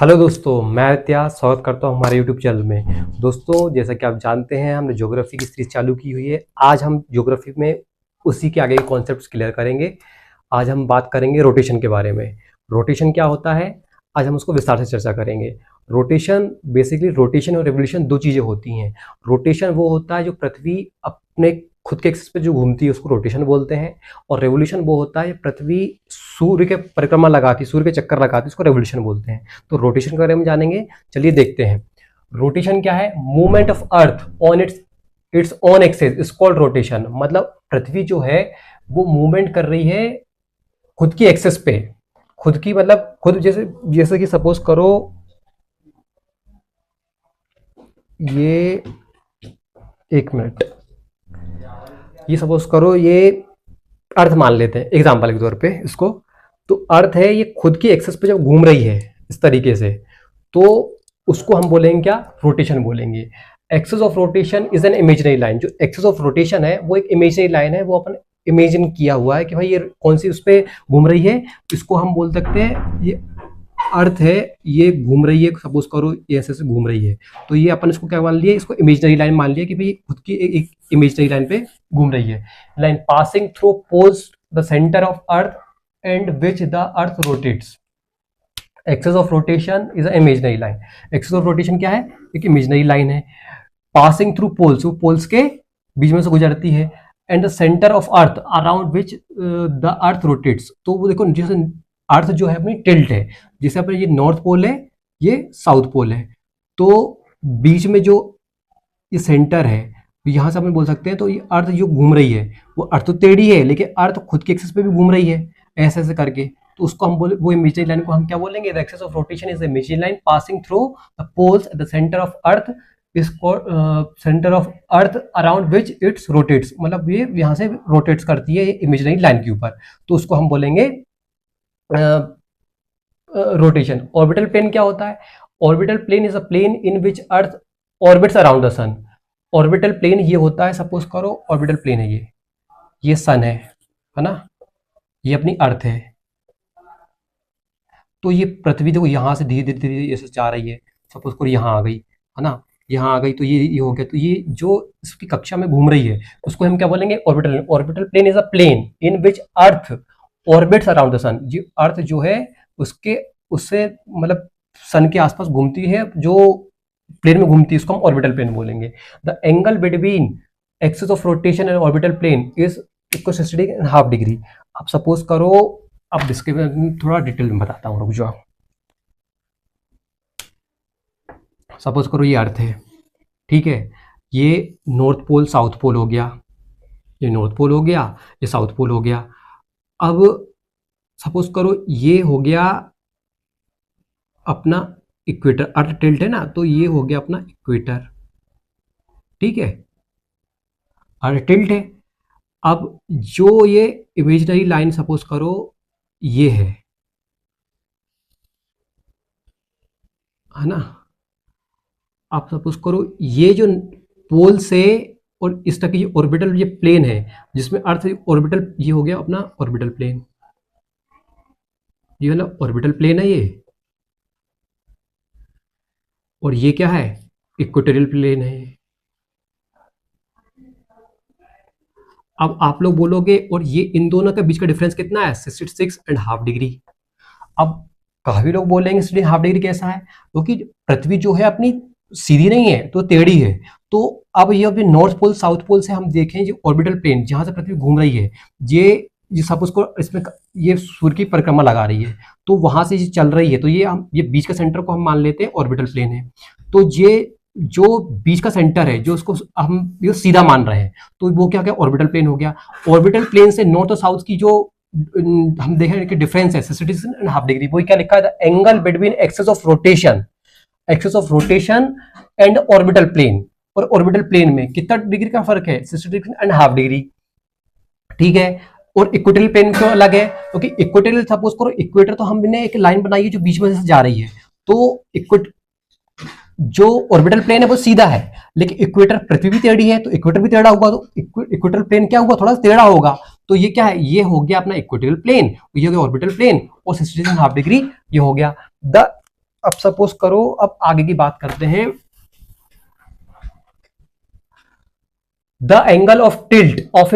Hello दोस्तों, मैं आदित्य स्वागत करता हूं हमारे यूट्यूब चैनल में। दोस्तों, जैसा कि आप जानते हैं, हमने ज्योग्राफी की सीरीज चालू की हुई है। आज हम ज्योग्राफी में उसी के आगे के कॉन्सेप्ट्स क्लियर करेंगे। आज हम बात करेंगे रोटेशन के बारे में। रोटेशन क्या होता है, आज हम उसको विस्तार से चर्चा करेंगे। रोटेशन बेसिकली, रोटेशन और रेवोल्यूशन दो चीज़ें होती हैं। रोटेशन वो होता है जो पृथ्वी अपने खुद के एक्सिस पे जो घूमती है उसको रोटेशन बोलते हैं, और रेवोल्यूशन वो होता है पृथ्वी सूर्य के परिक्रमा लगाती, सूर्य के चक्कर लगाती, उसको रेवोल्यूशन बोलते हैं। तो रोटेशन के बारे में जानेंगे, चलिए देखते हैं। रोटेशन क्या है? Movement of earth on it's on axis is called rotation. मतलब पृथ्वी जो है वो मूवमेंट कर रही है खुद की एक्सिस पे, खुद की मतलब खुद जैसे जैसे कि सपोज करो ये, एक मिनट, ये सपोज करो ये अर्थ मान लेते हैं एग्जांपल के तौर पे इसको। तो अर्थ है, ये खुद की एक्सिस पे जब घूम रही है इस तरीके से, तो उसको हम बोलेंगे क्या? रोटेशन बोलेंगे। Axis of rotation is an imaginary line. जो एक्सिस ऑफ रोटेशन है वो एक इमेजिनरी लाइन है, वो अपन इमेजिन किया हुआ है कि भाई ये कौन सी उस पर घूम रही है। इसको हम बोल सकते हैं ये अर्थ है, ये घूम रही है, सपोज करो ये ऐसे से घूम रही है, तो ये अपन इसको क्या मान लिया? इसको इमेजिनरी लाइन मान लिया कि भाई खुद की एक इमेजिनरी लाइन पे घूम रही है। Line passing through poles the center of earth and which the earth rotates. Axis of rotation is a imaginary line. Axis of rotation क्या है? एक इमेजिनरी लाइन है। पासिंग थ्रू पोल्स, वो पोल्स के बीच में से गुजरती है। And the center of earth around which the earth rotates. तो वो देखो, जैसे अर्थ जो है अपनी टिल्ट है, जैसे अपने ये नॉर्थ पोल है, ये साउथ पोल है, तो बीच में जो ये सेंटर है, यहां से अपन बोल सकते हैं तो ये अर्थ जो घूम रही है, वो अर्थ तो टेढ़ी है लेकिन अर्थ खुद के एक्सिस पे भी घूम रही है ऐसे ऐसे करके। तो उसको हम बोले, वो इमेजिनरी लाइन को हम क्या बोलेंगे? The axis of rotation is the imaginary line passing through the poles at the center of earth is center of earth around which its rotates. मतलब ये यहाँ से रोटेट्स करती है इमेजिनरी लाइन के ऊपर, तो उसको हम बोलेंगे रोटेशन। ऑर्बिटल प्लेन क्या होता है? Orbital plane is a plane in which earth orbits around the sun. Orbital plane ये होता है, सपोज करो ऑर्बिटल प्लेन है ये सन है ना, ये अपनी अर्थ है। तो ये पृथ्वी देखो यहाँ से धीरे धीरे धीरे ऐसे जा रही है, सपोज करो यहाँ आ गई है ना, यहाँ आ गई, तो ये हो गया। तो ये जो इसकी कक्षा में घूम रही है उसको हम क्या बोलेंगे? Orbital. Orbital plane is a plane in which earth orbits around the sun. जो अर्थ जो है उसके उससे मतलब सन के आसपास घूमती है, जो प्लेन में घूमती है, उसको हम ऑर्बिटल प्लेन बोलेंगे। The angle between axis of rotation and orbital plane is equal 60.5 degree. अब सपोज करो, अब इसके थोड़ा डिटेल में बताता हूँ, रुक जाओ। सपोज करो ये अर्थ है, ठीक है, ये नॉर्थ पोल साउथ पोल हो गया, ये नॉर्थ पोल हो गया, ये साउथ पोल हो गया। अब सपोज करो ये हो गया अपना इक्वेटर, अर्थ टिल्ट है ना, तो ये हो गया अपना इक्वेटर, ठीक है, अर्थ टिल्ट है। अब जो ये इमेजिनरी लाइन सपोज करो ये है ना, आप सपोज करो ये जो पोल से और इस तक ये ऑर्बिटल ये प्लेन है जिसमें अर्थ ऑर्बिटल, ये हो गया अपना ऑर्बिटल प्लेन, ये वाला ऑर्बिटल प्लेन है ये, और ये क्या है? इक्वेटोरियल प्लेन है। अब आप लोग बोलोगे और ये इन दोनों के बीच का डिफरेंस कितना है? 66.5 डिग्री। अब काफी लोग बोलेंगे 60.5 डिग्री कैसा है? क्योंकि पृथ्वी जो है अपनी सीधी नहीं है, तो टेढ़ी है। तो अब ये अभी नॉर्थ पोल साउथ पोल से हम देखें, जो ऑर्बिटल प्लेन जहां से पृथ्वी घूम रही है, ये सपोज को इसमें ये सूर्य की परिक्रमा लगा रही है, तो वहां से ये चल रही है, तो ये बीच का सेंटर को हम मान लेते हैं ऑर्बिटल प्लेन है। तो ये जो बीच का सेंटर है, जो उसको हम ये सीधा मान रहे हैं, तो वो क्या गया? ऑर्बिटल प्लेन हो गया। ऑर्बिटल प्लेन से नॉर्थ और साउथ की जो हम देखें कि डिफरेंस है 60.5 डिग्री, वो क्या लिखा है? The angle between axis of rotation and orbital plane. और ऑर्बिटल प्लेन में कितना डिग्री का फर्क है? 60.5 डिग्री, ठीक है। और इक्वेटोरियल प्लेन क्यों अलग है? क्योंकि इक्वेटोरियल, सपोज करो इक्वेटर, तो हमने एक लाइन बनाई है जो बीच में से जा रही है, तो जो ऑर्बिटल प्लेन है वो सीधा है, लेकिन इक्वेटर पृथ्वी भी टेढ़ी है, तो इक्वेटर भी टेढ़ा होगा, तो इक्वेटोरियल प्लेन क्या होगा? थोड़ा टेढ़ा होगा। तो ये क्या है? ये हो गया अपना इक्वेटोरियल प्लेन, ये हो गया ऑर्बिटल प्लेन, और 60.5 डिग्री ये हो गया। द अब सपोज करो, अब आगे की बात करते हैं। The angle of tilt of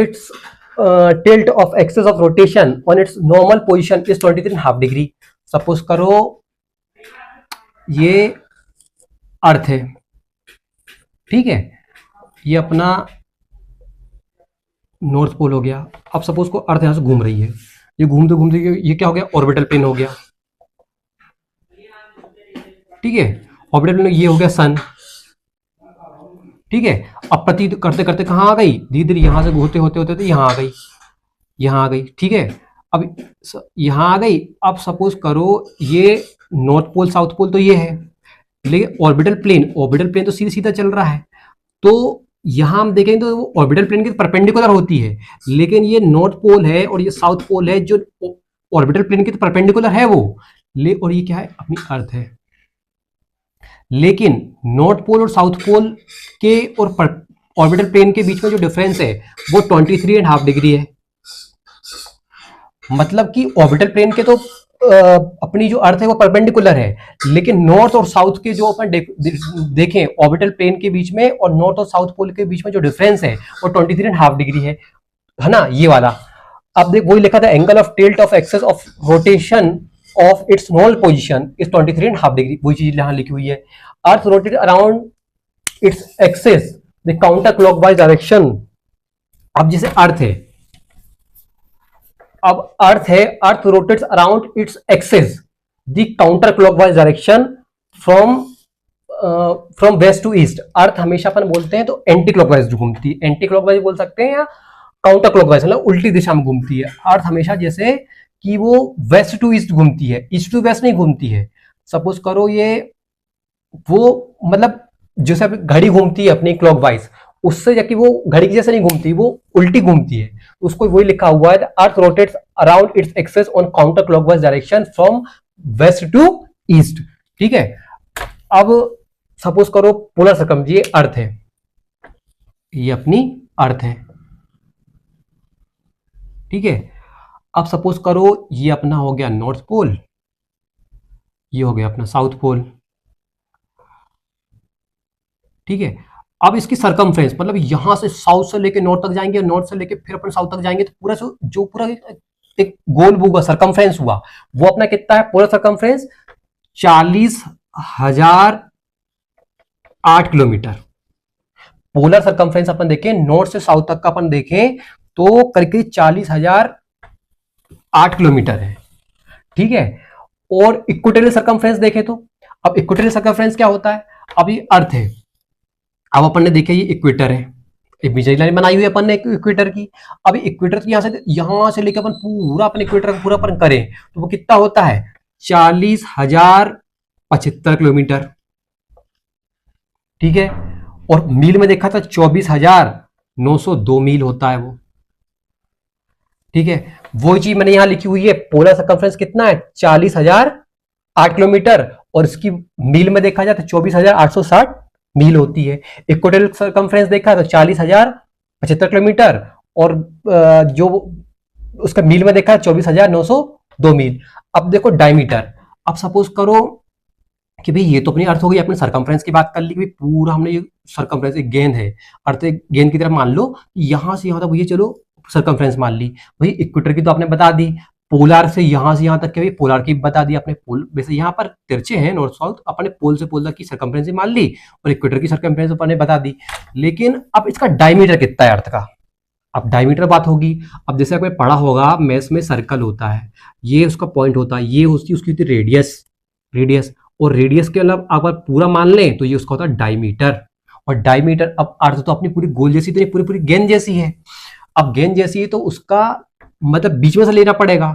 axis of rotation on its normal position is 23.5 degree. Suppose करो ये अर्थ है, ठीक है, ये अपना नॉर्थ पोल हो गया। अब सपोज को अर्थ यहां से घूम रही है, ये घूमते घूमते ये क्या हो गया, ऑर्बिटल प्लेन हो गया, ठीक है। ऑर्बिटल प्लेन ये हो गया सन, ठीक है। अब प्रति करते करते कहां आ गई, धीरे धीरे यहां से होते होते होते होते यहां आ गई, यहां आ गई, ठीक है। अब यहां आ गई। अब सपोज करो ये नॉर्थ पोल साउथ पोल तो ये है, लेकिन ऑर्बिटल प्लेन तो सीधा सीधा चल रहा है। तो यहां हम देखेंगे तो वो ऑर्बिटल प्लेन के परपेंडिकुलर होती है, लेकिन ये नॉर्थ पोल है और ये साउथ पोल है जो ऑर्बिटल प्लेन के परपेंडिकुलर है वो, और ये क्या है, अपनी अर्थ है। लेकिन नॉर्थ पोल और साउथ पोल के और ऑर्बिटल प्लेन के बीच में जो डिफरेंस है वो 23.5 डिग्री है। मतलब कि ऑर्बिटल प्लेन के तो अपनी जो अर्थ है वो परपेंडिकुलर है, लेकिन नॉर्थ और साउथ के जो अपन देखें ऑर्बिटल प्लेन के बीच में और नॉर्थ और साउथ पोल के बीच में जो डिफरेंस है वो 23.5 डिग्री है ना, ये वाला। अब देख वही लिखा था, angle of tilt of axis of rotation of its normal position is 23.5 degree, वही चीज यहां लिखी हुई है। Earth rotate around its axis the counter clockwise direction. अब जैसे अर्थ है, अब earth rotates around its axis the counter clockwise direction from west to east. Earth हमेशा अपन बोलते हैं तो एंटी क्लॉकवाइज घूमती है, एंटी क्लॉकवाइज बोल सकते हैं या काउंटर क्लॉकवाइज, मतलब उल्टी दिशा में घूमती है। अर्थ हमेशा जैसे कि वो वेस्ट टू ईस्ट घूमती है, ईस्ट टू वेस्ट नहीं घूमती है। सपोज करो ये वो मतलब जैसे घड़ी घूमती है अपनी क्लॉकवाइज, उससे जाके वो घड़ी की जैसे नहीं घूमती, वो उल्टी घूमती है, उसको वही लिखा हुआ है, earth rotates around its axis on counter clockwise direction from west to east, ठीक है। अब सपोज करो पोलर सर्कम, ये अर्थ है, ये अपनी अर्थ है, ठीक है। अब सपोज करो ये अपना हो गया नॉर्थ पोल, ये हो गया अपना साउथ पोल, ठीक है। अब इसकी सरकमफ्रेंस, मतलब यहां से साउथ से लेके नॉर्थ तक जाएंगे, नॉर्थ से लेके फिर अपन साउथ तक जाएंगे, तो पूरा जो पूरा एक गोल हुआ सरकमफ्रेंस हुआ वो अपना कितना है, पूरा सरकमफ्रेंस 40,008 किलोमीटर। पोलर सरकमफ्रेंस अपन देखें नॉर्थ से साउथ तक का अपन देखें तो करके 40,008 किलोमीटर है, ठीक है। और इक्वेटोरियल सरकमफ्रेंस देखें तो, अब इक्वेटोरियल सरकमफ्रेंस क्या होता है, अब ये अर्थ है, अब अपन ने देखा ये इक्वेटर है, एक बिजली लाइन बनाई हुई है अपन ने इक्वेटर की। अब इक्वेटर यहां से लेकर अपन पूरा अपन इक्वेटर पूरा अपन करें तो वो कितना होता है, 40,075 किलोमीटर, ठीक है। और मील में देखा था 24,902 मील होता है वो, ठीक है। वो चीज मैंने यहां लिखी हुई है, पोलर सर्कमफ्रेंस कितना है 40,008 किलोमीटर, और इसकी मील में देखा जाए तो 24,860 मील होती है। इक्वेटोरियल सर्कमफ्रेंस देखा तो 40,075 किलोमीटर, और जो उसका मील में देखा है 24,902 मील। अब देखो डायमीटर, अब सपोज करो कि भाई ये तो अपनी अर्थ हो गई, अपने सरकमफ्रेंस की बात कर ली, भाई पूरा हमने ये सरकमफ्रेंस एक गेंद है, अर्थ एक गेंद की तरह मान लो, यहां से यहां तक, ये चलो सरकमफ्रेंस मान ली, भाई इक्वेटर की तो आपने बता दी, पोलर से यहां से यहां तक के भी पोलर की बता दी आपने। पोल वैसे यहां पर तिरछे हैं नॉर्थ साउथ, अपने पोल से पोल तक की सरकमफ्रेंस मान ली और इक्वेटर की सरकमफ्रेंस अपने बता दी। लेकिन अब इसका डायमीटर कितना है अर्थ का, अब डायमीटर बात होगी। अब जैसे आपने पढ़ा होगा मैथ्स में सर्कल होता है, ये उसका पॉइंट होता है, ये उसकी होती है रेडियस, और रेडियस के अलावा अगर पूरा मान लें तो ये उसका होता है डायमीटर। और डायमीटर, अब अर्थ तो अपनी पूरी गोल जैसी तो नहीं, पूरी गेंद जैसी है। अब गेंद जैसी है तो उसका मतलब बीच में से लेना पड़ेगा,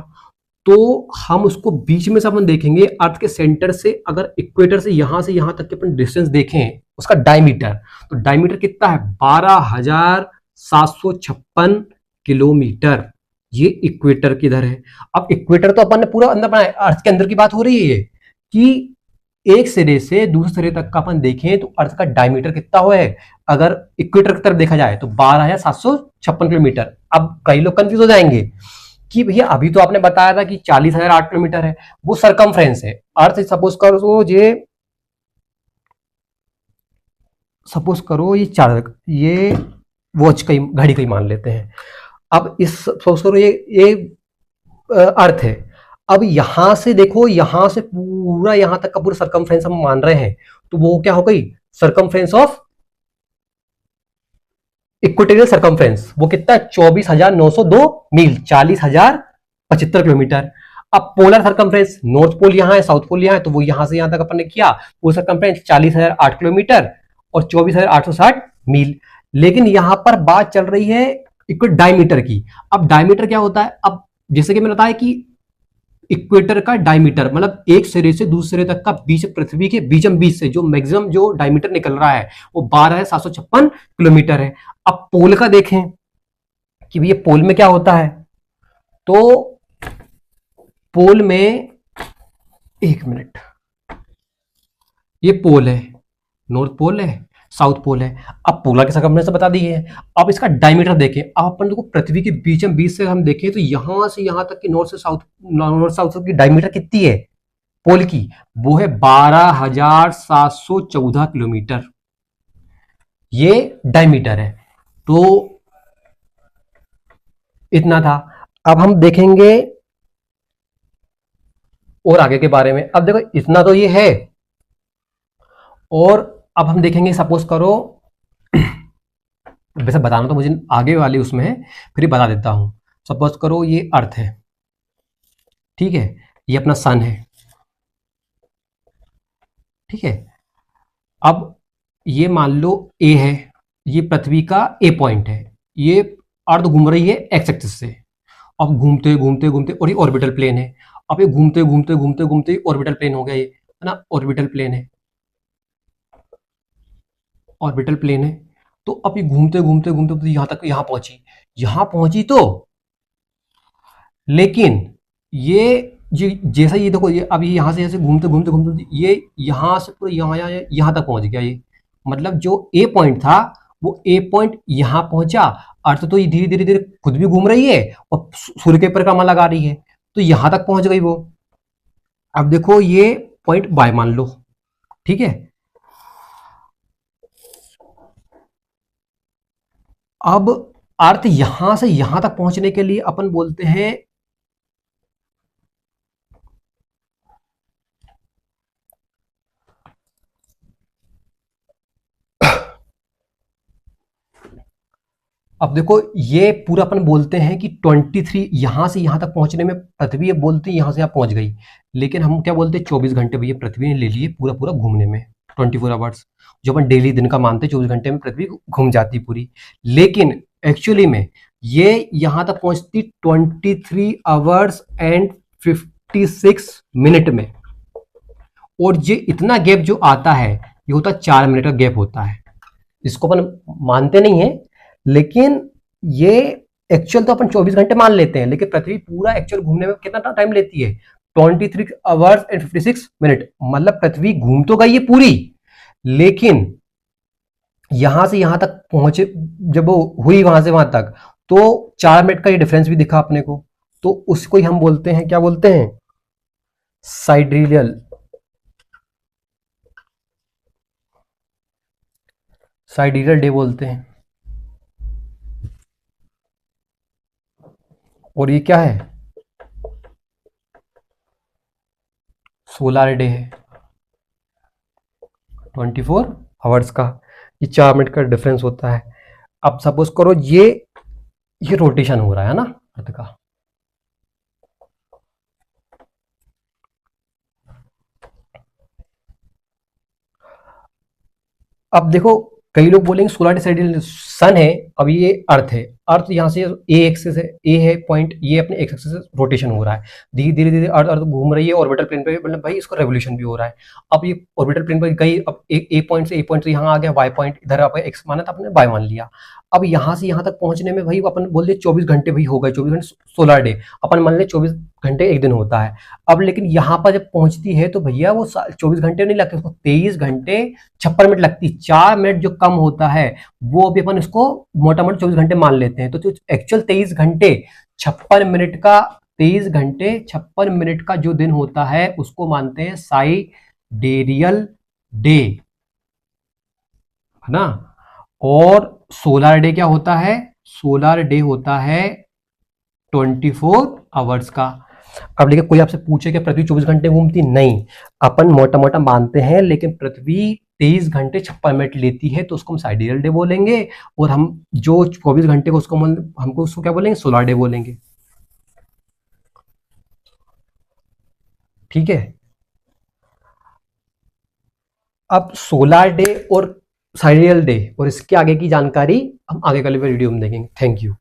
तो हम उसको बीच में से अपन देखेंगे, अर्थ के सेंटर से अगर इक्वेटर से यहां तक के अपन डिस्टेंस देखें उसका डायमीटर, तो डायमीटर कितना है 12,756 किलोमीटर, ये इक्वेटर किधर है। अब इक्वेटर तो अपन ने पूरा अंदर बनाया, अर्थ के अंदर की बात हो रही है कि एक सिरे से दूसरे सिरे तक का अपन देखें तो अर्थ का डायमीटर कितना हुआ है, अगर इक्वेटर की तरफ देखा जाए तो 12,756 किलोमीटर। अब कई लोग कंफ्यूज हो जाएंगे कि भैया अभी तो आपने बताया था कि 40,008 किलोमीटर है, वो सरकमफ्रेंस है। अर्थ सपोज करो ये चार, ये वॉच का घड़ी का ही मान लेते हैं। अब इस सपोज करो ये अर्थ है। अब यहां से देखो, यहां से पूरा यहां तक का पूरा सरकमफ्रेंस हम मान रहे हैं, तो वो क्या हो गई, सरकमफ्रेंस ऑफ इक्वेटोरियल सरकमफ्रेंस, वो कितना है, 24,902 मील, 40,075 किलोमीटर। अब पोलर सरकमफ्रेंस, नॉर्थ पोल यहां है, साउथ पोल यहां है, तो वो यहां से यहां तक अपन ने किया, वो सरकमफ्रेंस 40,008 किलोमीटर और 24,860 मील। लेकिन यहां पर बात चल रही है डायमीटर की। अब डायमीटर क्या होता है, अब जैसे कि मैंने बताया कि इक्वेटर का डायमीटर मतलब एक सिरे से दूसरे तक का बीच, पृथ्वी के बीचम बीच से जो मैक्सिमम जो डायमीटर निकल रहा है वो 12,756 किलोमीटर है। अब पोल का देखें कि ये पोल में क्या होता है, तो पोल में, एक मिनट, ये पोल है, नॉर्थ पोल है, साउथ पोल है। अब पोलर के सरकमफ्रेंस से बता दिए है। अब इसका डायमीटर देखें, अब अपन को पृथ्वी के बीचम बीच से हम देखें तो यहां से यहां तक की नॉर्थ साउथ की डायमीटर कितनी है पोल की, वो है 12,714 किलोमीटर, ये डायमीटर है। तो इतना था। अब हम देखेंगे और आगे के बारे में। अब देखो इतना तो ये है, और अब हम देखेंगे, सपोज करो, वैसे बताना तो मुझे आगे वाली उसमें है, फिर बता देता हूं। सपोज करो ये अर्थ है, ठीक है, ये अपना सन है, ठीक है। अब ये मान लो ए है, ये पृथ्वी का ए पॉइंट है, ये अर्थ घूम रही है एक्स एक्सिस से। अब घूमते घूमते घूमते, और ये ऑर्बिटल प्लेन है। अब ये घूमते घूमते घूमते घूमते ऑर्बिटल प्लेन हो गया, ये है ना, ऑर्बिटल प्लेन है, ऑर्बिटल प्लेन है। तो अब ये घूमते घूमते घूमते यहां तक, यहां पहुंची तो, लेकिन ये जैसा ये देखो, ये अभी यहां से ऐसे घूमते घूमते घूमते ये यहां से पूरा यहां तक पहुंच गया। ये मतलब जो ए पॉइंट था वो ए पॉइंट यहां पहुंचा। अर्थ तो ये धीरे धीरे धीरे खुद भी घूम रही है और सूर्य के परिक्रमा लगा रही है, तो यहां तक पहुंच गई वो। अब देखो ये पॉइंट बाय मान लो, ठीक है। अब अर्थ यहां से यहां तक पहुंचने के लिए अपन बोलते हैं, अब देखो ये पूरा अपन बोलते हैं कि 23, यहां से यहां तक पहुंचने में पृथ्वी, ये बोलते हैं यहां से यहां पहुंच गई, लेकिन हम क्या बोलते हैं 24 घंटे भैया पृथ्वी ने ले लिए पूरा पूरा घूमने में, 24 आवर्स, जो अपन डेली दिन का मानते हैं, 24 घंटे में पृथ्वी घूम जाती पूरी। लेकिन एक्चुअली में ये यहां तक पहुंचती 23 आवर्स एंड 56 मिनट में। और ये इतना गैप जो आता है, ये होता 4 मिनट का गैप होता है। इसको अपन मानते नहीं है, लेकिन ये एक्चुअल तो अपन 24 घंटे मान लेते हैं, लेकिन पृथ्वी पूरा एक्चुअल घूमने में कितना टाइम लेती है, 23 आवर्स एंड 56 मिनट। मतलब पृथ्वी घूम तो गई है पूरी, लेकिन यहां से यहां तक पहुंचे, जब वो हुई वहां से वहां तक, तो 4 मिनट का ये डिफरेंस भी दिखा अपने को, तो उसको ही हम बोलते हैं, क्या बोलते हैं, साइड्रियल, साइडियल डे बोलते हैं। और ये क्या है, सोलर डे है, 24 आवर्स का, ये 4 मिनट का डिफरेंस होता है। अब सपोज करो ये रोटेशन हो रहा है ना अर्थ का, अब देखो कई लोग बोलेंगे सोलर डिसाइडल सन है, अब ये अर्थ है, अर्थ यहाँ से ए एक्सिस है, ए है पॉइंट, ये अपने एक्स एक्सिस से रोटेशन हो रहा है, धीरे धीरे धीरे अर्थ अर्थ घूम रही है ऑर्बिटल प्लेन पे, मतलब भाई इसको रेवोल्यूशन भी हो रहा है। अब ये ऑर्बिटल प्लेन पर गई, अब ए पॉइंट से यहाँ आ गया, वाई पॉइंट इधर आप एक्स माना था, अपने वाई मान लिया। अब यहाँ से यहाँ तक पहुंचने में भाई अपन बोल दिए 24 घंटे भाई हो गए, 24 घंटे सोलर डे, अपन मान ले 24 घंटे एक दिन होता है। अब लेकिन यहाँ पर जब पहुंचती है तो भैया वो 24 घंटे नहीं लगते, उसको 23 घंटे 56 मिनट लगती, 4 मिनट जो कम होता है वो अभी अपन इसको मोटा मोटा 24 घंटे मान लेते हैं। तो एक्चुअल 23 घंटे 56 मिनट का 23 घंटे 56 मिनट का जो दिन होता है उसको मानते हैं साइडेरियल डे, है ना। और सोलर डे क्या होता है? सोलर डे होता है 24 आवर्स का। अब लेकिन कोई आपसे पूछे कि पृथ्वी 24 घंटे घूमती, नहीं, अपन मोटा मोटा मानते हैं, लेकिन पृथ्वी 23 घंटे 56 मिनट लेती है तो उसको हम साइडेरियल डे बोलेंगे, और हम जो 24 घंटे को उसको हमको उसको क्या बोलेंगे? सोलर डे बोलेंगे। ठीक है। अब सोलर डे और साइडेरियल डे और इसके आगे की जानकारी हम आगे वाले वीडियो में देखेंगे। Thank you.